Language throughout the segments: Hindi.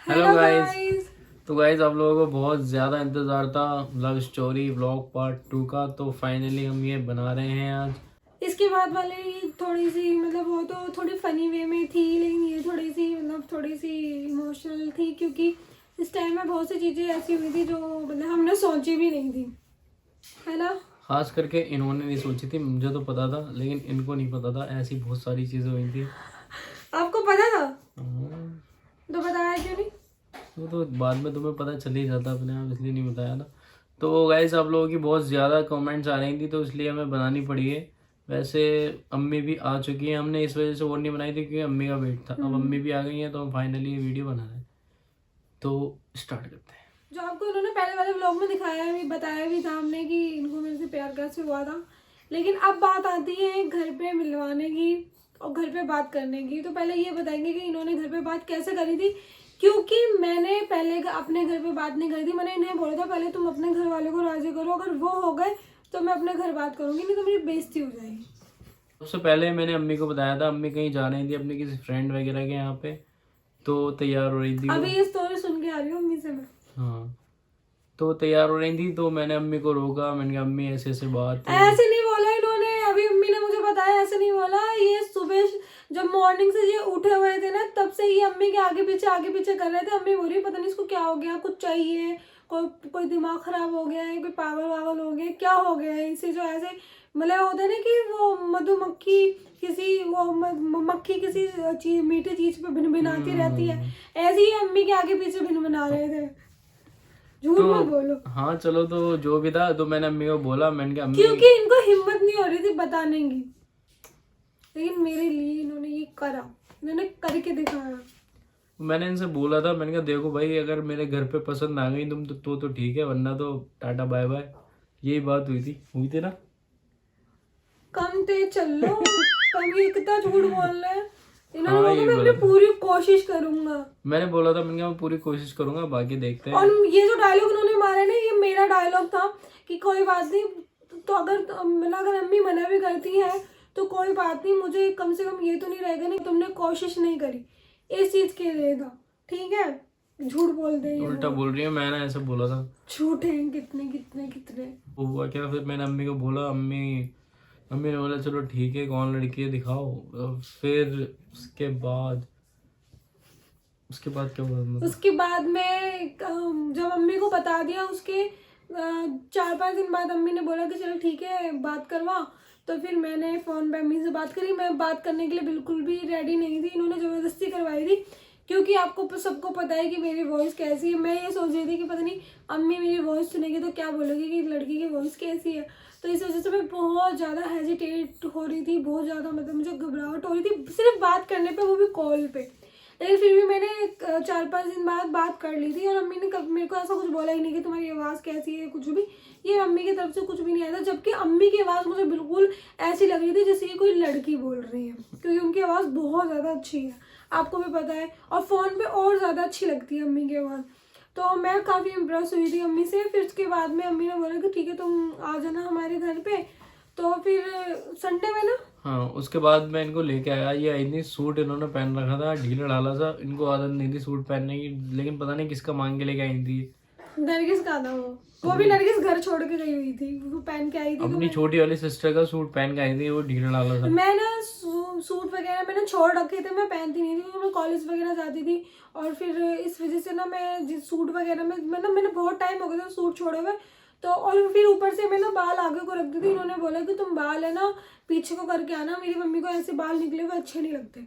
Hello guys. तो गाइस आप लोगों को बहुत ज़्यादा इंतज़ार था लव स्टोरी व्लॉग पार्ट 2 का। तो फाइनली हम ये बना रहे हैं आज। इसके बाद वाले ये थोड़ी सी मतलब वो तो थोड़ी फनी वे में थी, लेकिन ये थोड़ी सी मतलब थोड़ी सी इमोशनल थी, क्योंकि इस टाइम में बहुत सी चीज़ें ऐसी हुई थी जो मतलब हमने सोची भी नहीं थी, है ना। खास करके इन्होंने नहीं सोची थी, मुझे तो पता था लेकिन इनको नहीं पता था। ऐसी बहुत सारी चीज़ें हुई थी। आपको पता था हाँ, तो बताया क्यों नहीं? वो तो बाद में तुम्हें पता चल ही जाता अपने आप, इसलिए नहीं बताया था। तो गाइस आप लोगों की बहुत ज़्यादा कमेंट्स आ रही थी तो इसलिए हमें बनानी पड़ी है। वैसे अम्मी भी आ चुकी है, हमने इस वजह से वो नहीं बनाई थी क्योंकि अम्मी का वेट था। अब अम्मी भी आ गई हैं तो हम फाइनली ये वीडियो बना रहे हैं। तो स्टार्ट करते हैं। जो आपको उन्होंने पहले वाले व्लॉग में दिखाया भी, बताया भी था हमने कि इनको मेरे से प्यार कैसे हुआ था। लेकिन अब बात आती है घर पे मिलवाने की और घर पे बात करने की। तो पहले ये बताएंगे कि इन्होंने घर पे बात कैसे करी थी, क्योंकि मैंने पहले अपने घर पे बात नहीं करी थी। मैंने इन्हें बोला था पहले तुम अपने घर वाले को राजी करो, अगर वो हो गए तो मैं अपने घर बात करूंगी, नहीं तो मेरी बेइज्जती हो जाएगी। सबसे पहले मैंने अम्मी को बताया था, अम्मी कहीं जा रही थी अपने किसी फ्रेंड वगैरह के यहाँ पे, तो तैयार हो रही थी वो। अभी ये स्टोरी सुन के आ रही हूँ अम्मी से मैं। हाँ, तो तैयार हो रही थी तो मैंने अम्मी को रोका। मैंने कहा अम्मी ऐसे ऐसे बात है। ऐसे नहीं बोला इन्होंने, अभी अम्मी ने मुझे बताया ऐसे नहीं बोला। ये सुबह जब मॉर्निंग से ये उठे हुए थे ना, तब से ये अम्मी के आगे पीछे कर रहे थे। अम्मी बोल रही पता नहीं इसको क्या हो गया, कुछ चाहिए, कोई दिमाग खराब हो गया है, कोई पागल वागल हो गया, क्या हो गया है इसे। जो ऐसे मतलब होता है ना कि वो मधुमक्खी किसी वो मक्खी किसी चीज मीठी चीज पे भिनभिनाती रहती है, ऐसे ही अम्मी के आगे पीछे भिनभिना रहे थे। झूठ मत बोलो। हाँ चलो, तो जो भी था तो मैंने अम्मी को बोला। मैंने कहा अम्मी, क्योंकि इनको हिम्मत नहीं हो रही थी बताने की, लेकिन मेरे लिए इन्होंने ये करा, इन्होंने करके दिखाया। मैंने इनसे बोला था, मैंने कहा देखो भाई, अगर मेरे घर पे पसंद आ गई तुम तो ठीक है, वरना तो टाटा बाय बाय। यही बात हुई थी ना। कम तेज चल लो, कम ये कितना झूठ बोल रहे हैं। इन्होंने हाँ बोला यही मैं अपनी बोला था, पूरी कोशिश करूंगा। मैंने बोला था। मैंने कहा मैं पूरी कोशिश करूंगा, बाकी देखते और हैं। ये जो डायलॉग उन्होंने मारा ना, ये मेरा डायलॉग था कि कोई बात नहीं, तो अगर अम्मी मना भी करती है तो कोई बात नहीं, मुझे कम से कम ये तो नहीं रहेगा नहीं तुमने कोशिश नहीं करी, इस चीज के लिए था। ठीक है, झूठ बोल दे ये उल्टा बोल रही है, मैंने ऐसे बोला था। झूठे हैं कितने कितने कितने। वो हुआ क्या, फिर मैंने अम्मी को बोला। अम्मी अम्मी ने बोला चलो ठीक है, कौन लड़की है दिखाओ। फिर उसके बाद क्या हुआ मतलब? उसके बाद में जब अम्मी को बता दिया, उसके 4-5 दिन बाद अम्मी ने बोला कि चलो ठीक है बात करवा। तो फिर मैंने फ़ोन पे अम्मी से बात करी। मैं बात करने के लिए बिल्कुल भी रेडी नहीं थी, इन्होंने ज़बरदस्ती करवाई थी, क्योंकि आपको सबको पता है कि मेरी वॉइस कैसी है। मैं ये सोच रही थी कि पता नहीं अम्मी मेरी वॉइस सुनेगी तो क्या बोलेगी कि लड़की की वॉइस कैसी है। तो इस वजह से मैं बहुत ज़्यादा हेजिटेट हो रही थी, बहुत ज़्यादा मतलब मुझे घबराहट हो रही थी सिर्फ बात करने पे, वो भी कॉल पे। लेकिन फिर भी मैंने 4-5 दिन बाद बात कर ली थी, और अम्मी ने कभी मेरे को ऐसा कुछ बोला ही नहीं कि तुम्हारी आवाज़ कैसी है, कुछ भी। ये अम्मी की तरफ से कुछ भी नहीं आया था, जबकि अम्मी की आवाज़ मुझे बिल्कुल ऐसी लग रही थी जैसे कि कोई लड़की बोल रही है, क्योंकि उनकी आवाज़ बहुत ज़्यादा अच्छी है, आपको भी पता है, और फ़ोन पे और ज़्यादा अच्छी लगती है अम्मी की आवाज़। तो मैं काफ़ी इम्प्रेस हुई थी अम्मी से। फिर उसके बाद में अम्मी ने बोला कि ठीक है तुम आ जाना हमारे घर पे। तो फिर संडे में ना, हाँ, उसके बाद मैं इनको लेके आया। ये आई थी, सूट इन्होंने पहन रखा था ढीला ढाला सा, इनको आदत नहीं थी सूट पहनने की, लेकिन पता नहीं किसका मांग के लेके आई थी। नरगिस का था वो भी नरगिस घर छोड़ के गई हुई थी, वो पहन के आई थी। अपनी छोटी वाली सिस्टर का सूट पहन के आई थी, वो ढीला ढाला था। मैं ना सूट वगैरह मैंने छोड़ रखे थे, मैं पहनती नहीं थी क्योंकि मैं कॉलेज वगैरह जाती थी। और फिर इस वजह से ना मैं जिस सूट वगैरह में मैंने बहुत टाइम हो गया था सूट छोड़े हुए। तो और फिर ऊपर से मैं ना बाल आगे को रखती थी। इन्होंने बोला कि तुम बाल है ना पीछे को करके आना, मेरी मम्मी को ऐसे बाल निकले हुए अच्छे नहीं लगते।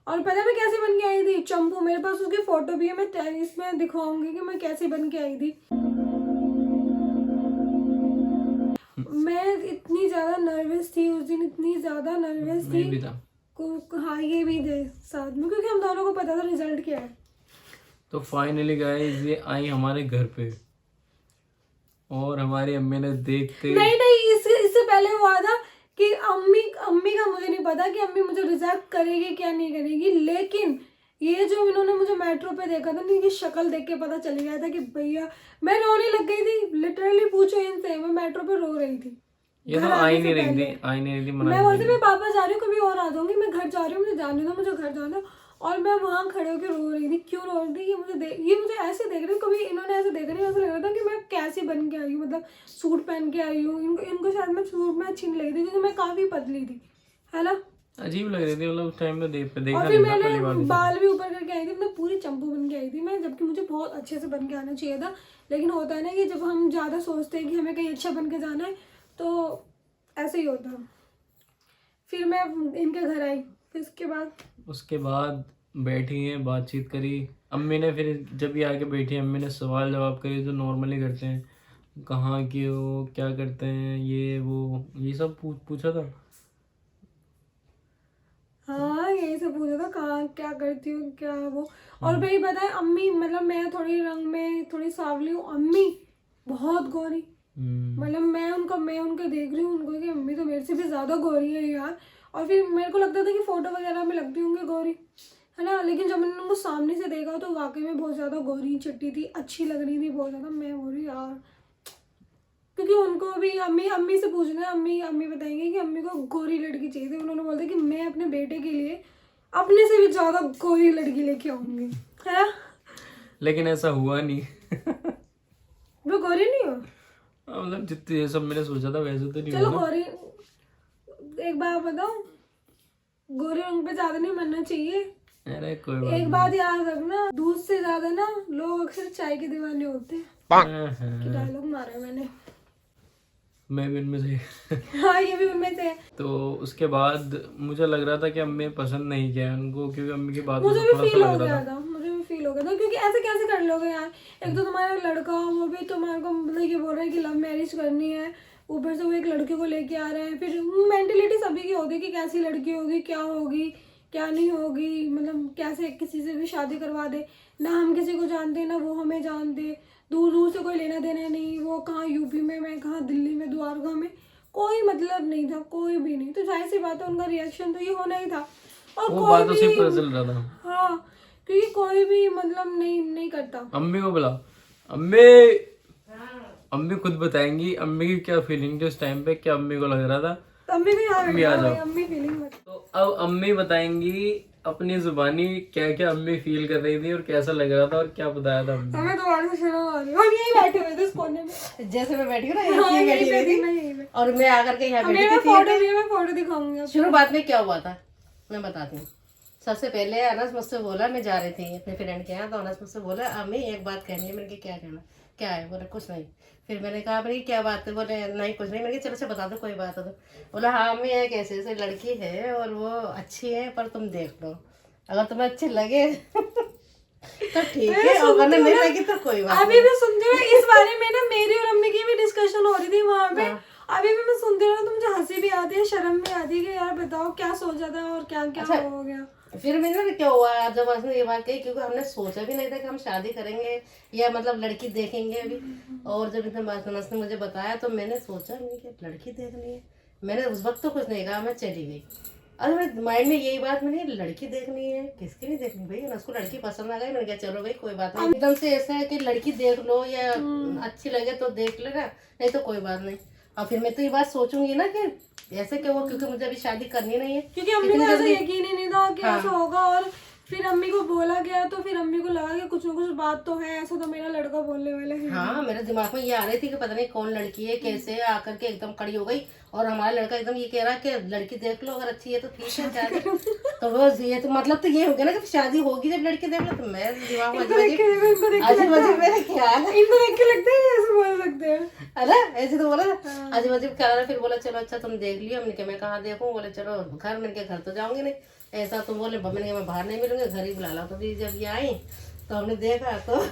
और पता है मैं कैसे बन के आई थी? चंपू, मेरे पास उसकी फोटो भी है, मैं इसमें दिखाऊंगी कि मैं कैसे बन के आई थी। मैं इतनी ज़्यादा नर्वस थी उस दिन, इतनी ज़्यादा नर्वस थी। मैं भी था। हाँ ये भी थे साथ में, क्योंकि हम दोनों को पता था रिजल्ट क्या है। तो फाइनली गाइस ये आई हमारे घर पे, और हमारी अम्मी ने देखते नहीं, इससे पहले हुआ था कि अम्मी का मुझे नहीं पता कि अम्मी मुझे रिजेक्ट करेगी क्या नहीं करेगी, लेकिन ये जो इन्होंने मुझे मेट्रो पे देखा था ना, इनकी शक्ल देख के पता चल गया था कि भैया, मैं रोने लग गई थी लिटरली। पूछो इनसे, मैं मेट्रो पे रो रही थी। ये तो घर आई आने से नहीं रही पहले थी, आई नहीं रही थी, मना मैं कर बोलती रही मैं थी। वापस जा रही हूँ, कभी और आ जाऊंगी, मैं घर जा रही हूँ, मुझे जाने दो, मुझे घर जाने दो। और मैं वहाँ खड़े होकर रो रही थी। क्यों रो रही थी? ये मुझे ऐसे देख रहे, कभी इन्होंने ऐसे देखा नहीं, ऐसा लग रहा था कि मैं कैसी बन के आई हूँ, मतलब सूट पहन के आई हूँ। इनको शायद मैं सूट में अच्छी नहीं लगी थी क्योंकि मैं काफ़ी पतली थी, है ना। अजीब लग रही थी, मतलब उस टाइम में देखा और फिर नहीं था पहली बार मैंने देखा। बाल भी ऊपर करके आई थी, मैं पूरी चंपू बन के आई थी मैं, जबकि मुझे बहुत अच्छे से बन के आना चाहिए था। लेकिन होता है ना कि जब हम ज़्यादा सोचते हैं कि हमें कहीं अच्छा बन के जाना है तो ऐसे ही होता है। फिर मैं इनके घर आई, फिर उसके बाद बैठी हैं, बातचीत करी अम्मी ने। फिर जब ये आके बैठी अम्मी ने सवाल जवाब करी जो नॉर्मली करते हैं, कहाँ के हो, क्या करते हैं, ये वो ये सब पूछा था। हाँ यही सब पूछा था, कहाँ क्या करती हूँ क्या वो। और भाई बताए अम्मी, मतलब मैं थोड़ी रंग में थोड़ी सांवली हूँ, अम्मी बहुत गोरी। मतलब मैं उनके देख रही हूँ उनको कि अम्मी तो मेरे से भी ज़्यादा गोरी है यार। और फिर मेरे को लगता था कि फ़ोटो वगैरह में लगती होंगी गोरी, है ना। लेकिन जब मैंने उनको सामने से देखा तो वाकई में बहुत ज़्यादा गोरी चिट्टी थी, अच्छी लग रही थी बहुत ज़्यादा। मैं बोल रही यार, क्योंकि उनको भी अम्मी से पूछना है, अम्मी बताएंगे कि अम्मी को गोरी लड़की चाहिए थी। उन्होंने बोला कि मैं अपने बेटे के लिए अपने से भी ज़्यादा गोरी लड़की लेके आऊँगी, है ना। लेकिन ऐसा हुआ नहीं। वो गोरी नहीं हो, मतलब जितने ये सब मैंने सोचा था वैसे तो नहीं चलो हुआ ना। गोरी। एक बात बताओ, गोरे रंग पे ज्यादा नहीं बनना चाहिए। अरे कोई बात एक बात याद रखना, दूध से ज्यादा ना लोग अक्सर चाय के दीवाने होते हैं। नहीं। कि डायलॉग मारा है मैंने। मैं भी उनमें से। हाँ ये भी उनमें से है। तो उसके बाद मुझे लग रहा था कि अम्मी पसंद नहीं किया उनको, क्योंकि अम्मी की बातों मुझे से भी थोड़ा सा फील हो लग रहा गया था। था, मुझे भी फील हो गया था, क्योंकि ऐसे कैसे कर लोगे यार। एक तो तुम्हारा लड़का, वो भी तुम्हारे को मतलब ये बोल रहा है कि लव मैरिज करनी है, ऊपर से वो एक लड़के को लेके आ रहे हैं। फिर मेंटेलिटी सभी की होती है कि कैसी लड़की होगी, क्या होगी क्या नहीं होगी, मतलब कैसे किसी से भी शादी करवा दे। ना हम किसी को जानते ना वो हमें जानते, दूर दूर से कोई लेना देना नहीं। वो कहाँ यूपी में, मैं कहाँ दिल्ली में, द्वारका में, कोई मतलब नहीं था, कोई भी नहीं। तो जाहिर सी बात है उनका रिएक्शन तो ये होना ही था। और वो कोई बातों से ही पता भी, चल रहा था। हाँ क्योंकि कोई भी मतलब नहीं करता। अम्मी को बुला। अम्मी, अम्मी खुद बताएंगी अम्मी की क्या फीलिंग थी उस टाइम पे, क्या अम्मी को लग रहा था। तो अम्मी भी यहाँ अम्मी आ बैठा जाओ। भाई, अम्मी फीलिंग। तो अब अम्मी बताएंगी अपनी जुबानी क्या क्या अम्मी फील कर रही थी और कैसा लग रहा था और क्या बताया था अम्मी। हमें दोबारा से शर्म आ रही है। हम यही बैठे हुए थे इस कोने में, जैसे मैं बैठी हूँ ना, हाँ, यहीं यहीं बैठी पे हुई थी, थी। मैं यहीं पे। और मैं आकर के यहाँ बैठी मेरा थी फोटो भी है, मैं फोटो दिखाऊंगी आपको। शुरुआत में क्या हुआ था मैं बताती हूँ। सबसे पहले अनस मुझसे बोला, मैं जा रही थी अपने फ्रेंड के यहाँ, तो अनस मुझसे बोला अम्मी एक बात कहनी है। मैंने कहा क्या कहना, क्या है? बोला कुछ नहीं। फिर मैंने कहा भाई क्या बात है? बोले नहीं कुछ नहीं। मैंने कहा चलो अच्छा बता दो कोई बात है तो। बोला हाँ अम्मी एक ऐसे ऐसे लड़की है और वो अच्छी है, पर तुम देख लो, अगर तुम्हें अच्छी लगे तो ठीक है, और वरना नहीं लगी तो कोई बात अभी भी सुनते हो इस बारे में ना, मेरी और अम्मी की भी डिस्कशन हो रही थी वहाँ पे। अभी भी मैं सुनती हूँ तो मुझे हंसी भी आती है, शर्म भी आती है कि यार बताओ क्या सोचा था और क्या क्या हो गया। फिर मैंने क्या हुआ जब उसने ये बात कही, क्योंकि हमने सोचा भी नहीं था कि हम शादी करेंगे या मतलब लड़की देखेंगे अभी। और जब इतने बात ने मुझे बताया तो मैंने सोचा नहीं कि लड़की देखनी है। मैंने उस वक्त तो कुछ नहीं कहा, मैं चली गई। अरे मेरे माइंड में यही बात, मैंने लड़की देखनी है, किसकी नहीं देखनी भाई, उसको लड़की पसंद आ गई। मैंने कहा चलो भाई कोई बात नहीं, एकदम से ऐसा है कि लड़की देख लो या अच्छी लगे तो देख लेना, नहीं तो कोई बात नहीं। और फिर मैं तो ये बात सोचूंगी ना कि ऐसे क्यों हो, क्योंकि मुझे अभी शादी करनी नहीं है। क्योंकि अम्मी को ऐसा यकीन ही नहीं था कि ऐसा होगा। और फिर अम्मी को बोला गया तो फिर अम्मी को लगा कि कुछ ना कुछ बात तो है, ऐसा तो मेरा लड़का बोलने वाला है। हाँ मेरे दिमाग में ये आ रही थी कि पता नहीं कौन लड़की है, कैसे आकर के एकदम खड़ी हो गई। और हमारा लड़का एकदम ये कह रहा कि लड़की देख लो, अगर अच्छी है तो ठीक है शादी। तो वो ये तो मतलब तो ये हो गया ना कि शादी होगी जब लड़की देख लो। तो मैं दिमाग में अजीब अजीब मेरे ख्याल है, इनको देख के लगता है ऐसे बोल सकते हैं। अरे ऐसे तो बोला अजीब अजीब ख्याल है। फिर बोला चलो अच्छा तुम देख लियो। हमने कहा मैं कहाँ देखूँ? बोले चलो घर। मैंने कहा घर तो जाऊंगी नहीं ऐसा। तो बोले मैंने कहा मैं बाहर नहीं मिलूंगी, घर ही बुला लो। तो फिर जब ये आई तो हमने देखा तो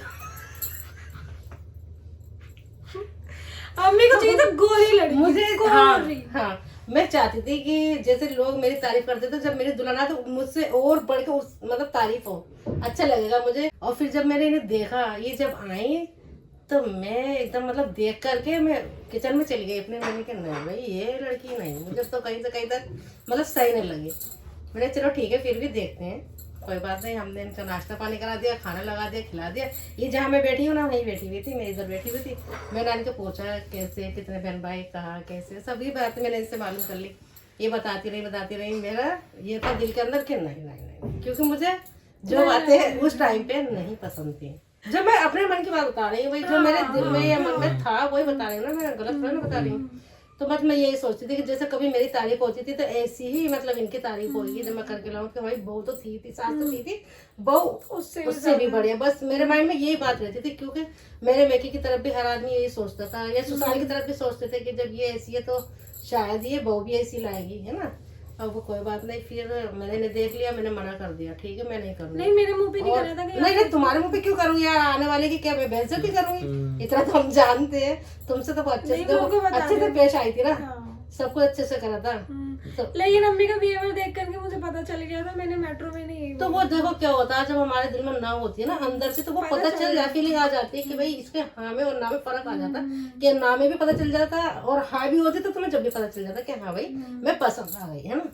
अम्मी को चाहिए था गोरी लड़की, मुझे गोरी। हाँ मैं चाहती थी कि जैसे लोग मेरी तारीफ करते थे, जब मेरी दुल्हन आए तो मुझसे और बढ़ के उस मतलब तारीफ हो, अच्छा लगेगा मुझे। और फिर जब मैंने इन्हें देखा, ये जब आई तो मैं एकदम मतलब देख करके मैं किचन में चली गई अपने। मैंने कहा नहीं भाई ये लड़की नहीं, मुझे तो कहीं से कहीं तक मतलब सही नहीं लगी। मैंने चलो ठीक है फिर भी देखते हैं, कोई बात नहीं। हमने इनका नाश्ता पानी करा दिया, खाना लगा दिया, खिला दिया। ये जहाँ मैं बैठी हूँ ना वहीं बैठी हुई थी, मैं इधर बैठी हुई थी। मैंने इनको पूछा कैसे, कितने बहन भाई, कहाँ कैसे, सभी बातें मैंने इनसे मालूम कर ली। ये बताती रही। मेरा ये था दिल के अंदर कि नहीं नहीं नहीं, क्योंकि मुझे जो बातें उस टाइम पे नहीं पसंद थी। जब मैं अपने मन की बात बता रही हूँ भाई, जो मेरे दिल में या मन में था वही बता रही हूँ ना, मैं गलत थोड़ी ना बता रही हूँ। तो मतलब मैं यही सोचती थी कि जैसे कभी मेरी तारीफ होती थी तो ऐसी ही मतलब इनकी तारीफ होगी जब मैं करके लाऊं कि भाई बहू तो थी सास तो थी बहू उससे भी बढ़िया। बस मेरे माइंड में यही बात रहती थी, क्योंकि मेरे मेकी की तरफ भी हर आदमी यही सोचता था, या सुसाल की तरफ भी सोचते थे कि जब ये ऐसी है तो शायद ये बहू भी ऐसी लाएगी, है ना। अब वो कोई बात नहीं, फिर मैंने देख लिया, मैंने मना कर दिया, ठीक है मैं नहीं करूँगी। नहीं मेरे मुंह पे नहीं करा था कि नहीं तुम्हारे मुंह पे क्यों करूँगी यार, आने वाले की क्या मैं बेइज्जती करूँगी, इतना तो हम जानते हैं। तुमसे तो अच्छे से पेश आई थी ना, सब कुछ अच्छे से करा था। तो लेकिन अम्मी का बिहेवियर देख करके मुझे पता चल गया था, मैंने मेट्रो में नहीं। तो वो देखो क्या होता है, जब हमारे दिल में ना होती है ना अंदर से, तो वो पता चल जाती, फीलिंग आ जाती है कि भाई इसके हाँ में और ना में फर्क आ जाता है, कि ना में भी पता चल जाता और हाँ भी होती तो तुम्हें जब भी पता चल जाता कि हाँ भाई मैं पसंद आ गई, है ना।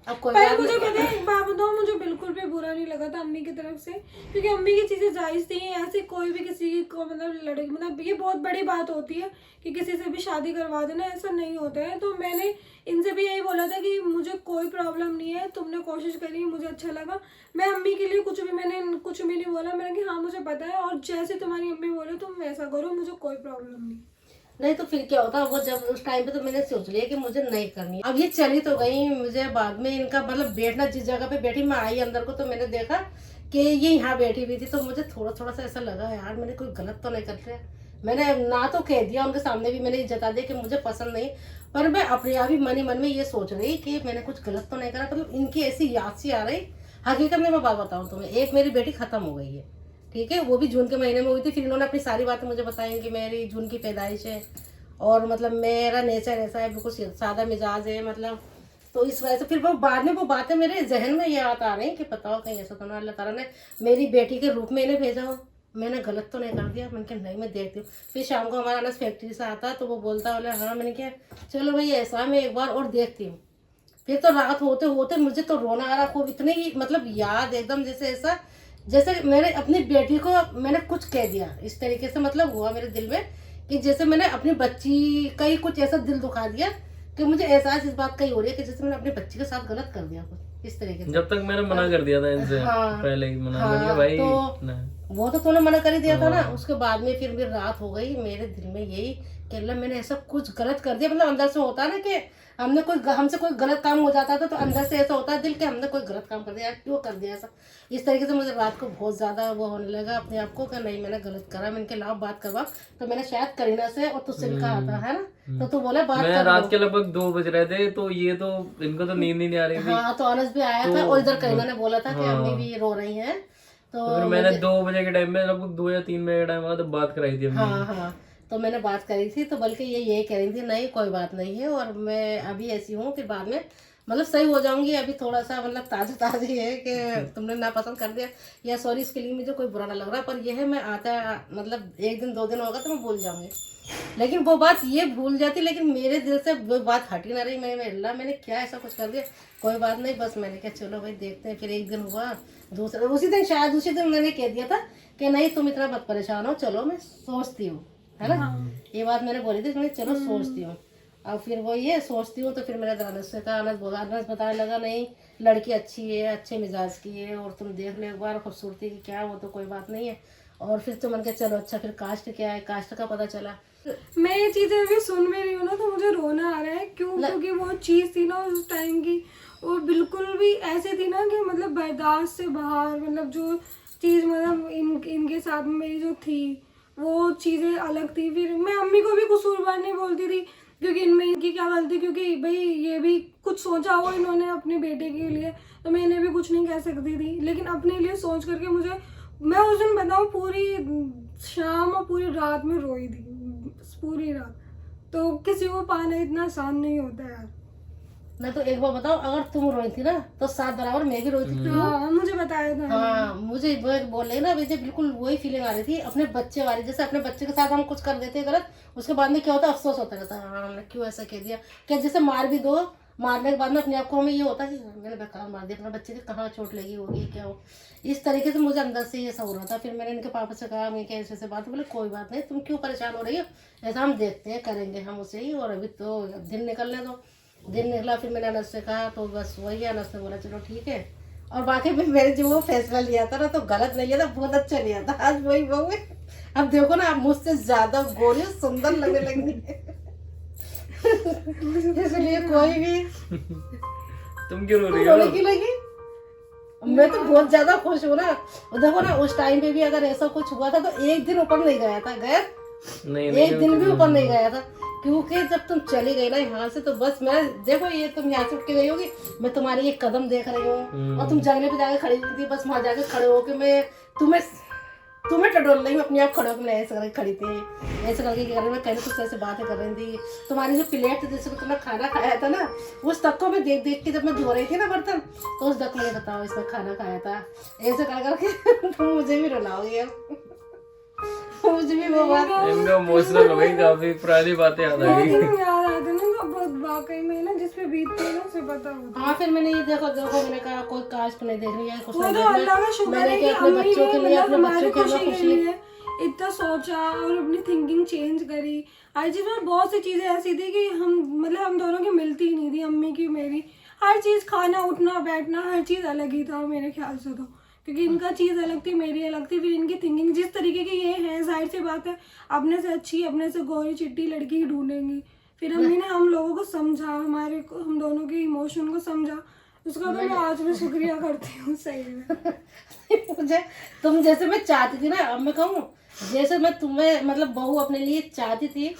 अब कोई पर मुझे पता है एक बात बताओ, मुझे बिल्कुल भी बुरा नहीं लगा था अम्मी की तरफ से, क्योंकि अम्मी की चीजें जायज थी। ऐसे कोई भी किसी को मतलब लड़की, मतलब ये बहुत बड़ी बात होती है कि किसी से भी शादी करवा देना, ऐसा नहीं होता है। तो मैंने इनसे भी यही बोला था कि मुझे कोई प्रॉब्लम नहीं है, तुमने कोशिश करी, मुझे अच्छा लगा। मैं अम्मी के लिए मैंने कुछ भी नहीं बोला, मैंने कि हाँ मुझे पता है और जैसे तुम्हारी अम्मी बोले तुम वैसा करो, मुझे कोई प्रॉब्लम नहीं। नहीं तो फिर क्या होता, वो जब उस टाइम पे तो मैंने सोच लिया कि मुझे नहीं करनी। अब ये चली तो गई, मुझे बाद में इनका मतलब बैठना, जिस जगह पे बैठी मैं आई अंदर को तो मैंने देखा कि ये यहाँ बैठी हुई थी, तो मुझे थोड़ा थोड़ा सा ऐसा लगा यार मैंने कोई गलत तो नहीं कर लिया। मैंने ना तो कह दिया उनके सामने भी, मैंने जता दिया कि मुझे पसंद नहीं, पर मैं अपने आप ही मन ही मन में ये सोच रही कि मैंने कुछ गलत तो नहीं करा। मतलब इनकी ऐसी याद सी आ रही। हकीकत में मैं बात बताऊँ तुम्हें, एक मेरी बेटी खत्म हो गई है, ठीक है, वो भी जून के महीने में हुई थी। फिर इन्होंने अपनी सारी बातें मुझे बताई कि मेरी जून की पैदाइश है और मतलब मेरा नेचर ऐसा है, बिल्कुल सादा मिजाज है, मतलब तो इस वजह से फिर वो बाद में वो बातें मेरे जहन में याद आ रही हैं कि बताओ कहीं ऐसा तो ना अल्लाह ताला ने मेरी बेटी के रूप में इन्हें भेजा हो, मैंने गलत तो नहीं कर दिया। मैंने कहा नहीं मैं देखती हूँ। फिर शाम को हमारा अनस फैक्ट्री से आता तो वो बोलता बोले हाँ, मैंने कहा चलो भाई ऐसा मैं एक बार और देखती हूँ। फिर तो रात होते होते मुझे तो रोना आ रहा खूब, इतनी ही मतलब याद एकदम जैसे ऐसा जैसे मैंने अपनी बेटी को मैंने कुछ कह दिया, इस तरीके से मतलब हुआ मेरे दिल में कि जैसे मैंने अपनी बच्ची का ही कुछ ऐसा दिल दुखा दिया कि मुझे एहसास इस बात का ही हो रही है कि जैसे मैंने अपनी बच्ची के साथ गलत कर दिया कुछ इस तरीके से। जब तक मैंने मना कर दिया था इनसे, हाँ, पहले ही मना कर दिया भाई तो वो तो तूने मना कर ही दिया था ना। उसके बाद में फिर मेरी रात हो गई, मेरे दिल में यही कि अल्लाह मैंने ऐसा कुछ गलत कर दिया। मतलब अंदर से होता है ना कि हमसे कोई गलत काम हो जाता था तो अंदर से ऐसा होता है दिल कि हमने कोई गलत काम कर दिया, क्यों कर दिया ऐसा। इस तरीके से मुझे रात को बहुत ज्यादा वो होने लगा अपने आप को कि नहीं मैंने गलत करा। मैंने लाओ बात करवा, तो मैंने शायद करीना से और तुझसे भी कहा था, है ना, तो तू बोले बात मैं रात के लगभग 2 बज रहे थे, तो ये तो इनको तो नींद ही नहीं आ रही थी। हाँ, तो अनस भी आया था और इधर करीना ने बोला था कि अम्मी भी रो रही है। तो फिर मैंने 2 बजे के टाइम में लगभग 2 या 3 बजे के टाइम बाद बात कराई थी। हाँ, तो मैंने बात करी थी, तो बल्कि ये यही कह रही थी नहीं कोई बात नहीं है और मैं अभी ऐसी हूँ कि बाद में मतलब सही हो जाऊंगी। अभी थोड़ा सा मतलब ताज़ी है कि तुमने नापसंद कर दिया या सॉरी, इसके लिए मुझे कोई बुरा ना लग रहा, पर यह है मैं आता मतलब 1 दिन 2 दिन होगा तो मैं भूल जाऊंगी। लेकिन वो बात ये भूल जाती, लेकिन मेरे दिल से वो बात हटी ना रही। मैंने क्या ऐसा कुछ कर दिया, कोई बात नहीं, बस मैंने कहा चलो भाई देखते हैं। फिर 1 दिन हुआ, दूसरा उसी दिन मैंने कह दिया था कि नहीं तुम इतना मत परेशान हो, चलो मैं सोचती हूँ, है ना। ये बात मैंने बोली थी, चलो सोचती हूँ। अब फिर वो ये सोचती हूँ तो फिर मेरा अनस से कहा, अनस बताने लगा नहीं लड़की अच्छी है, अच्छे मिजाज की है और तुम देख लो एक बार खूबसूरती की क्या, वो तो कोई बात नहीं है। और फिर तो मन के चलो अच्छा फिर कास्ट क्या है, कास्ट का पता चला। मैं ये चीजें अभी सुन में रही हूँ ना तो मुझे रोना आ रहा है, क्योंकि वो चीज थी ना उस टाइम की, वो बिल्कुल भी ऐसे थी ना कि मतलब बर्दाश्त से बाहर। मतलब जो चीज मतलब इनके साथ में मेरी जो थी वो चीजें अलग थी। फिर मैं अम्मी को भी कसूरवार नहीं बोलती थी क्योंकि इनमें इनकी क्या गलती, क्योंकि भाई ये भी कुछ सोचा हो इन्होंने अपने बेटे के लिए, तो मैं इन्हें भी कुछ नहीं कह सकती थी। लेकिन अपने लिए सोच करके मैं उस दिन बताऊँ पूरी शाम और पूरी रात में रोई थी, पूरी रात। तो किसी को पाना इतना आसान नहीं होता यार। मैं तो एक बार बताऊं, अगर तुम रोई थी ना तो 7 बराबर मैं भी रोई थी। हाँ, मुझे बताया था। हाँ, मुझे बोल रही ना मुझे बिल्कुल वही फीलिंग आ रही थी अपने बच्चे वाली। जैसे अपने बच्चे के साथ हम कुछ कर देते गलत, उसके बाद में क्या होता है अफसोस होता रहता है, हाँ हमने क्यों ऐसा कह दिया। क्या जैसे मार भी दो, मारने के बाद में अपने आप को हमें ये होता है कि मैंने बेकार मार दिया, अपने बच्चे की कहाँ चोट लगी होगी क्या हो। इस तरीके से मुझे अंदर से ये सब हो रहा था। फिर मैंने इनके पापा से कहा मैं क्या ऐसे बात, बोले कोई बात नहीं, तुम क्यों परेशान हो रही हो, ऐसा हम देखते हैं करेंगे हम उसे ही, और अभी तो दिन निकलने दो। दिन निकला, फिर मैंने अनस से कहा तो बस वही अनस ने बोला चलो ठीक है। और बाकी भी मैंने जो वो फैसला लिया था ना तो गलत नहीं लिया था, बहुत अच्छा लिया था। आज वही बहू है। अब देखो ना, आप मुझसे ज्यादा गोरी और सुंदर लगने लगी इसलिए कोई भी तुम क्यों रो रही रोने हो? की लगी। मैं तो बहुत ज्यादा खुश हूँ ना। और देखो ना, उस टाइम पे भी अगर ऐसा कुछ हुआ था तो एक दिन ऊपर नहीं गया था, गया नहीं एक दिन भी ऊपर नहीं गया था, क्योंकि जब तुम चली गई ना यहाँ से तो बस मैं देखो, ये तुम यहाँ से उठ के गई होगी, मैं तुम्हारी एक कदम देख रही हूँ और तुम जंगले पे जाके खड़ी हुई थी, बस वहां जाके खड़े होके मैं तुम्हें टटोल रही हूँ अपने आप खड़े होकर। मैं ऐसे करके खड़ी थी, ऐसे करके क्या कर रही, मैं कहने तुझसे ऐसे बातें कर रही थी। तुम्हारी जो प्लेट जिसमें तुमने खाना खाया था ना, उस तक को मैं देख देख के जब मैं धो रही थी ना बर्तन, तो उस तक मैंने बताओ इसमें खाना खाया था, ऐसे कर करके तुम मुझे भी रुलाओगी अब। मुझे भी वो बात इनका इमोशनल हो गई, काफी पुरानी बातें याद आ गई। याद आते ना तो बहुत वाकई में ना, जिसपे बीतते हैं ना उसे पता होता है। हाँ, फिर मैंने ये देखो मैंने कहा कोई कास्ट नहीं देखनी है, कुछ वो नहीं तो देखना अल्लाह है। का शुक्र मैंने है कि क्या अपने अम्मी बच्चों के ने लिए, मतलब अपने हमारी बच्चों के खुशी लिए के खुशी। लिए इतना सोचा और अपनी थिंकिंग चेंज करी। हर चीज में बहुत सी चीजें ऐसी थी कि हम दोनों की मिलती ही नहीं थी, अम्मी की मेरी। हर चीज, खाना उठना बैठना हर चीज अलग ही था मेरे ख्याल से तो, क्योंकि इनका चीज अलग थी, मेरी अलग थी। फिर इनकी थिंकिंग जिस तरीके की ये है, जाहिर सी बात है अपने से अच्छी, अपने से गोरी चिट्टी लड़की ही ढूंढेंगी। फिर अम्मी ने हम लोगों को समझा, हम दोनों के इमोशन को समझा, उसका तो मैं आज भी शुक्रिया करती हूँ सही में। मुझे तुम जैसे मैं चाहती थी ना, अब मैं कहूँ जैसे मैं तुम्हें मतलब बहू अपने लिए चाहती थी,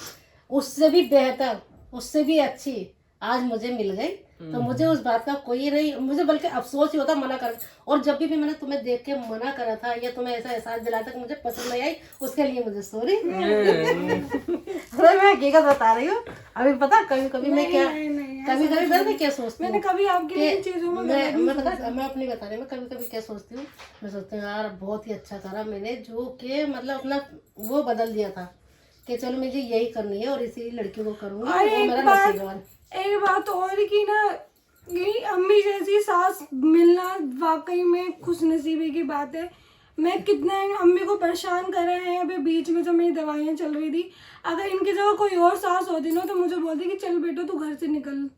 उससे भी बेहतर, उससे भी अच्छी आज मुझे मिल गई। तो मुझे उस बात का कोई नहीं, मुझे बल्कि अफसोस ही होता मना कर। और जब भी मैंने तुम्हें देख के मना करा था या तुम्हें ऐसा एहसास दिलाया था कि मुझे पसंद नहीं आई, उसके लिए मुझे सॉरी। अरे मैं हकीकत बता रही हूँ। अभी पता कभी कभी मैं क्या, कभी कभी मैं क्या सोचती हूँ, मैंने कभी आपके लिए चीजों में मैं अपनी बता रही हूँ, मैं कभी कभी क्या सोचती हूँ, मैं सोचती हूँ यार बहुत ही अच्छा करा मैंने जो कि मतलब अपना वो बदल दिया था कि चलो मुझे यही करनी है और इसी लड़की को करूँगी, वो मेरा नसीब है। एक बात और की ना, ये अम्मी जैसी सास मिलना वाकई में खुशनसीबी की बात है। मैं कितने अम्मी को परेशान कर रहे हैं अभी बीच में जब मेरी दवाइयाँ चल रही थी। अगर इनकी जगह कोई और सास होती ना तो मुझे बोलती कि चल बेटा तू घर से निकल,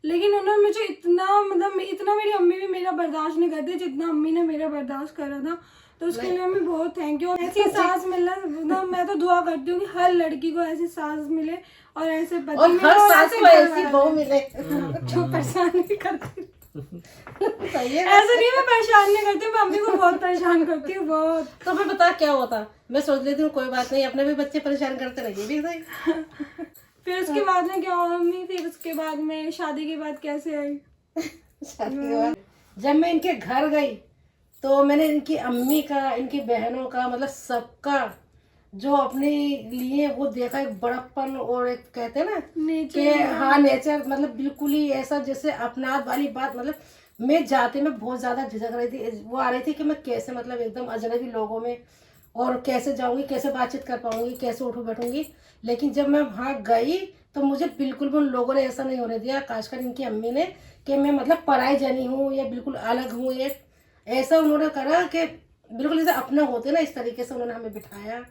लेकिन उन्होंने मुझे इतना मतलब इतना मेरी अम्मी भी मेरा बर्दाश्त नहीं करती जितना अम्मी ने मेरा बर्दाश्त करा था। तो उसके लिए मैं बहुत थैंक यू। ऐसी सास मिलना मतलब मैं तो दुआ करती हूँ कि हर लड़की को ऐसी सास मिले और ऐसे पति और मिले हर और सास ऐसे को घर ऐसी वाले बहू मिले। जो परेशान नहीं करती। सही है। ऐसा नहीं मैं परेशान नहीं करती, मैं अम्मी को बहुत परेशान करती हूँ बहुत। तो मैं बता क्या होता, मैं सोच लेती हूँ कोई बात नहीं, अपने भी बच्चे परेशान करते रहिए भी सही। फिर उसके बाद में क्या हुआ अम्मी, फिर उसके बाद में शादी के बाद कैसे आई? शादी के बाद जब मैं इनके घर गई तो मैंने इनकी अम्मी का, इनकी बहनों का, मतलब सबका जो अपने लिए वो देखा, एक बड़प्पन और एक कहते हैं ना कि हाँ नेचर, मतलब बिल्कुल ही ऐसा जैसे अपनात वाली बात। मतलब मैं जाते में बहुत ज़्यादा झिझक रही थी, वो आ रही थी कि मैं कैसे मतलब एकदम अजनबी लोगों में और कैसे जाऊंगी, कैसे बातचीत कर पाऊंगी, कैसे उठू बैठूंगी। लेकिन जब मैं वहाँ गई तो मुझे बिल्कुल भी उन लोगों ने ऐसा नहीं होने दिया, खासकर इनकी अम्मी ने, कि मैं मतलब पराई जनी हूँ या बिल्कुल अलग हूँ। एक ऐसा उन्होंने करा कि बिल्कुल जैसे अपना होते ना, इस तरीके से उन्होंने हमें बिठाया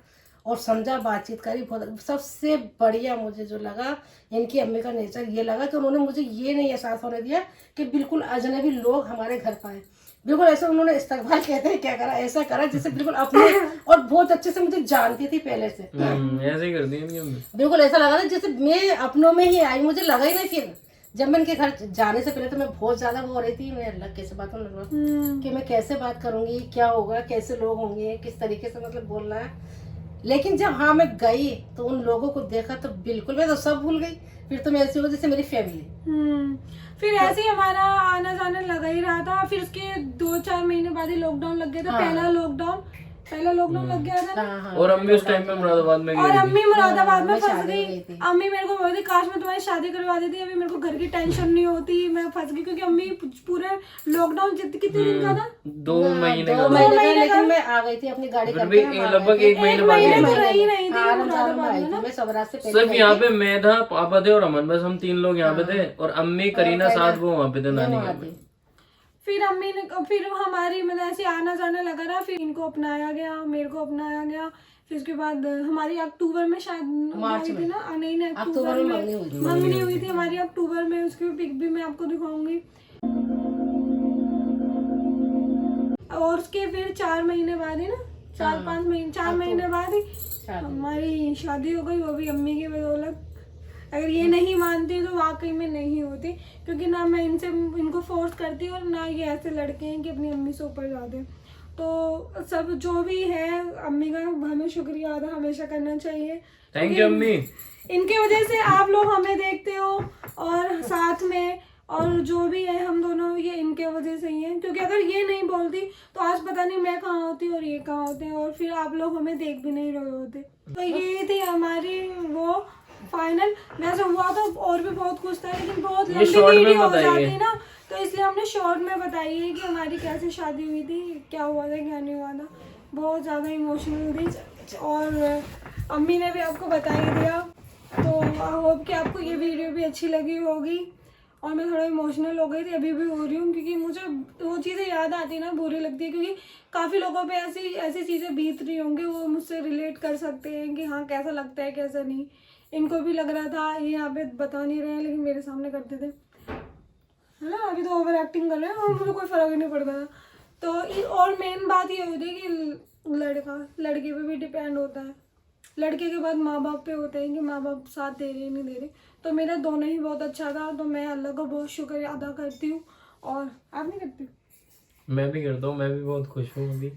और समझा, बातचीत करी। बहुत सबसे बढ़िया मुझे जो लगा इनकी अम्मी का नेचर ये लगा कि उन्होंने मुझे ये नहीं एहसास होने दिया कि बिल्कुल अजनबी लोग हमारे घर पाए। बिल्कुल ऐसा उन्होंने इस्तकबाल कहते हैं क्या करा, ऐसा करा जैसे बिल्कुल अपने, और बहुत अच्छे से मुझे जानती थी पहले से। ऐसे ही करती है इनकी अम्मी। बिल्कुल ऐसा लगा था जैसे मैं अपनों में ही आई, मुझे लगा ही नहीं। फिर जब मैं इनके घर जाने से पहले तो मैं बहुत ज्यादा वो हो रही थी, मैं अल्लाह कैसे बात कि मैं कैसे बात करूंगी, क्या होगा, कैसे लोग होंगे, किस तरीके से मतलब बोलना है। लेकिन जब हाँ मैं गई तो उन लोगों को देखा तो बिल्कुल मैं तो सब भूल गई। फिर तो मैं ऐसी हो जैसे मेरी फैमिली। फिर ऐसे ही हमारा आना जाना लगा ही रहा था। फिर उसके 2-4 महीने बाद ही लॉकडाउन लग गया था। पहला लॉकडाउन लग गया था ना। और अम्मी उस टाइम पे मुरादाबाद में और गई थी। अम्मी मुरादाबाद में मैं फंस शादी में गई। गई थी। अम्मी मेरे को बोलती काश मैं तुम्हारी शादी करवा देती, अभी मेरे को घर की टेंशन नहीं होती। मैं फंस गई क्योंकि अम्मी पूरे लॉकडाउन कितने दिन का था, 2 महीने का 2 महीने का। लेकिन मैं आ गई थी अपनी गाड़ी फिर भी करके, हम आ लगभग गए थे। 1 महीने बाद महीने गई तो थी। रही नहीं थी हाँ, रमजान में मुरादाबाद आई में थी ना। मैं, सबरात से पहले सिर्फ गई यहाँ थी। पे मैं था, पापा थे और अमन, बस हम 3 लोग यहाँ पे थे। और अम्मी, करीना, साथ वो वहाँ पे थे नानी वहाँ के। थी। फिर अम्मी ने, फिर हमारी मतलब ऐसे आना जाना लगा रहा। फिर इनको अपनाया गया, मेरे को अपनाया गया। फिर उसके बाद हमारी अक्टूबर में शादी हुई थी ना, नहीं अक्टूबर में मंगनी हुई थी हमारी अक्टूबर में। उसकी पिक भी मैं आपको दिखाऊंगी। और उसके फिर 4 महीने बाद ही ना, 4-5 महीने, 4 महीने बाद ही हमारी शादी हो गई, वो भी अम्मी की बदौलत। अगर ये नहीं मानती तो वाकई में नहीं होती, क्योंकि ना मैं इनको फोर्स करती और ना ये ऐसे लड़के हैं कि अपनी अम्मी से ऊपर जाते हैं। तो सब जो भी है अम्मी का हमें शुक्रिया अदा हमेशा करना चाहिए। थैंक यू अम्मी। इनके वजह से आप लोग हमें देखते हो और साथ में, और जो भी है हम दोनों ये इनके वजह से ही हैं, क्योंकि अगर ये नहीं बोलती तो आज पता नहीं मैं कहाँ होती और ये कहाँ होते हैं, और फिर आप लोग हमें देख भी नहीं रहे होते। तो ये थी हमारी वो फाइनल। वैसे हुआ तो और भी बहुत कुछ था, लेकिन बहुत लंबी वीडियो हो जाती ना, तो इसलिए हमने शॉर्ट में बताई है कि हमारी कैसे शादी हुई थी, क्या हुआ था क्या नहीं हुआ था। बहुत ज़्यादा इमोशनल थी और अम्मी ने भी आपको बता ही दिया। तो आई होप कि आपको ये वीडियो भी अच्छी लगी होगी। और मैं थोड़ा इमोशनल हो गई थी, अभी भी हो रही हूँ, क्योंकि मुझे वो चीज़ें याद आती ना बुरी लगती है, क्योंकि काफ़ी लोगों पे ऐसी चीज़ें बीत रही होंगी, वो मुझसे रिलेट कर सकते हैं कि हाँ कैसा लगता है कैसा नहीं। इनको भी लग रहा था, ये यहाँ पे बता नहीं रहे हैं लेकिन मेरे सामने करते थे, है ना। अभी तो ओवर एक्टिंग कर रहे हैं और मुझे कोई फ़र्क ही नहीं पड़ता था। तो और मेन बात ये होती है कि लड़का लड़के पे भी डिपेंड होता है, लड़के के बाद माँ बाप पे होते हैं कि माँ बाप साथ दे रहे नहीं दे रहे। तो मेरा दोनों ही बहुत अच्छा था, तो मैं अल्लाह का बहुत शुक्रिया अदा करती हूँ। और आप नहीं करती? मैं भी करता हूँ, मैं भी बहुत खुश हूँ अभी,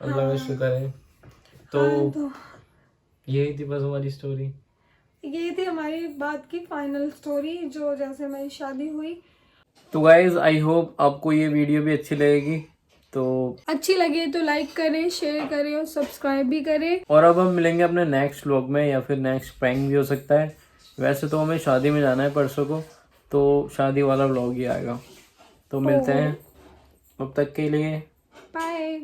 अल्लाह का शुक्र है। तो यही थी बस हमारी स्टोरी, ये थी हमारी बात की फाइनल स्टोरी, जो जैसे हमारी शादी हुई। तो गाइज आई होप आपको ये वीडियो भी अच्छी लगेगी। तो अच्छी लगे तो लाइक करें, शेयर करें और सब्सक्राइब भी करें। और अब हम मिलेंगे अपने नेक्स्ट व्लॉग में, या फिर नेक्स्ट प्रैंक भी हो सकता है। वैसे तो हमें शादी में जाना है परसों को, तो शादी वाला व्लॉग ही आएगा। तो मिलते हैं, तब तक के लिए बाय।